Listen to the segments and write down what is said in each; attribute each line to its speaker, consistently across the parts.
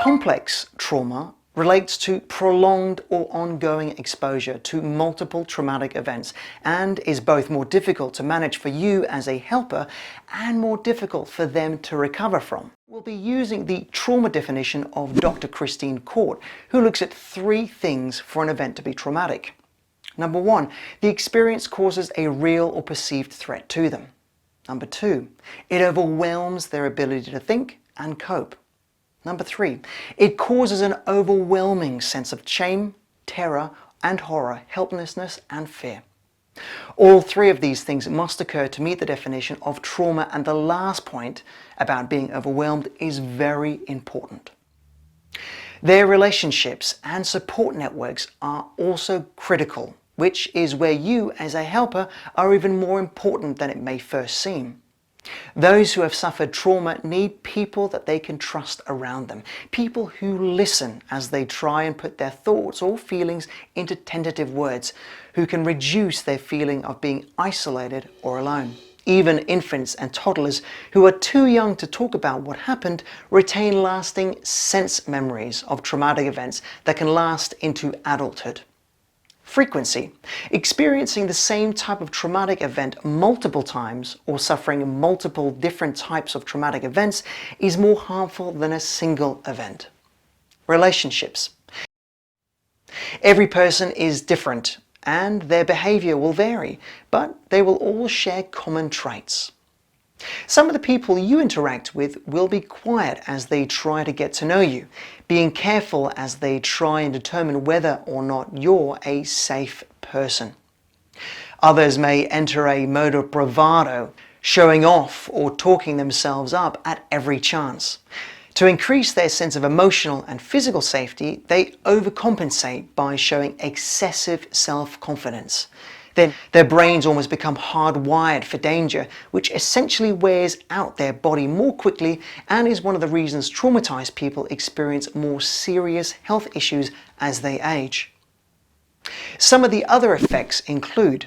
Speaker 1: Complex trauma relates to prolonged or ongoing exposure to multiple traumatic events and is both more difficult to manage for you as a helper and more difficult for them to recover from. We'll be using the trauma definition of Dr. Christine Court, who looks at 3 things for an event to be traumatic. Number 1, the experience causes a real or perceived threat to them. Number 2, it overwhelms their ability to think and cope. Number 3, it causes an overwhelming sense of shame, terror and horror, helplessness and fear. All 3 of these things must occur to meet the definition of trauma, and the last point about being overwhelmed is very important. Their relationships and support networks are also critical, which is where you as a helper are even more important than it may first seem. Those who have suffered trauma need people that they can trust around them, people who listen as they try and put their thoughts or feelings into tentative words, who can reduce their feeling of being isolated or alone. Even infants and toddlers who are too young to talk about what happened retain lasting sense memories of traumatic events that can last into adulthood. Frequency. Experiencing the same type of traumatic event multiple times or suffering multiple different types of traumatic events is more harmful than a single event. Relationships. Every person is different and their behavior will vary, but they will all share common traits. Some of the people you interact with will be quiet as they try to get to know you, being careful as they try and determine whether or not you're a safe person. Others may enter a mode of bravado, showing off or talking themselves up at every chance. To increase their sense of emotional and physical safety, they overcompensate by showing excessive self-confidence. Then their brains almost become hardwired for danger, which essentially wears out their body more quickly and is one of the reasons traumatized people experience more serious health issues as they age. Some of the other effects include,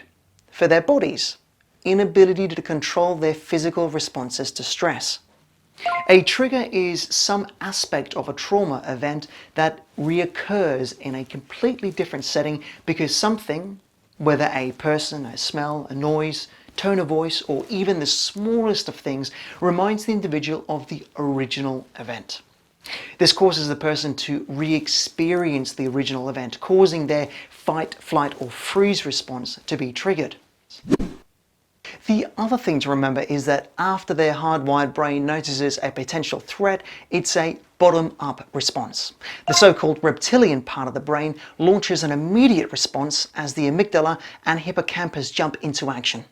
Speaker 1: for their bodies, inability to control their physical responses to stress. A trigger is some aspect of a trauma event that reoccurs in a completely different setting because something, whether a person, a smell, a noise, tone of voice, or even the smallest of things, reminds the individual of the original event. This causes the person to re-experience the original event, causing their fight, flight, or freeze response to be triggered. The other thing to remember is that after their hardwired brain notices a potential threat, it's a bottom-up response. The so-called reptilian part of the brain launches an immediate response as the amygdala and hippocampus jump into action.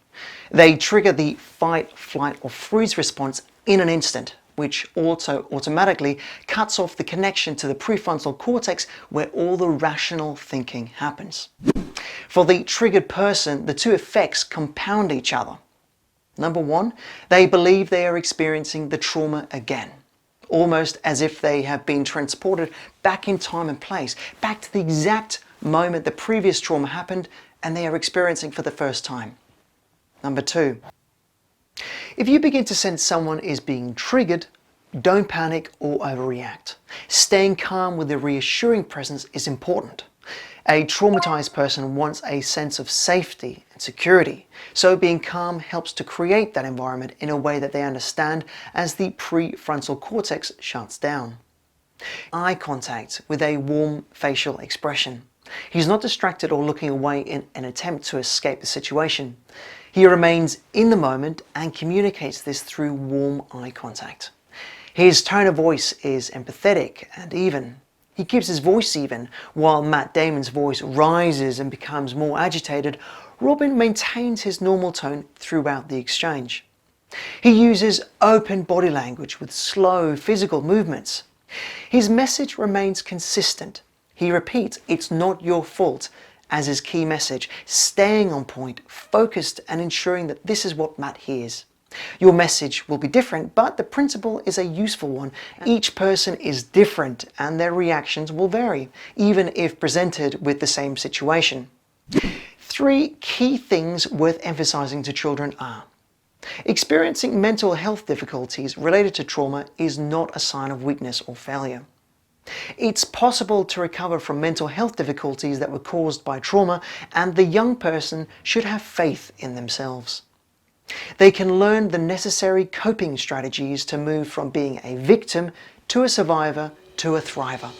Speaker 1: They trigger the fight, flight, or freeze response in an instant, which also automatically cuts off the connection to the prefrontal cortex where all the rational thinking happens. For the triggered person, the 2 effects compound each other. Number 1, they believe they are experiencing the trauma again, almost as if they have been transported back in time and place, back to the exact moment the previous trauma happened and they are experiencing for the first time. Number 2, if you begin to sense someone is being triggered, don't panic or overreact. Staying calm with a reassuring presence is important. A traumatized person wants a sense of safety and security, so being calm helps to create that environment in a way that they understand as the prefrontal cortex shuts down. Eye contact with a warm facial expression. He's not distracted or looking away in an attempt to escape the situation. He remains in the moment and communicates this through warm eye contact. His tone of voice is empathetic and even. He keeps his voice even. While Matt Damon's voice rises and becomes more agitated, Robin maintains his normal tone throughout the exchange. He uses open body language with slow physical movements. His message remains consistent. He repeats, "It's not your fault," as his key message, staying on point, focused and ensuring that this is what Matt hears. Your message will be different, but the principle is a useful one. Each person is different and their reactions will vary, even if presented with the same situation. 3 key things worth emphasizing to children are: experiencing mental health difficulties related to trauma is not a sign of weakness or failure. It's possible to recover from mental health difficulties that were caused by trauma, and the young person should have faith in themselves. They can learn the necessary coping strategies to move from being a victim to a survivor to a thriver.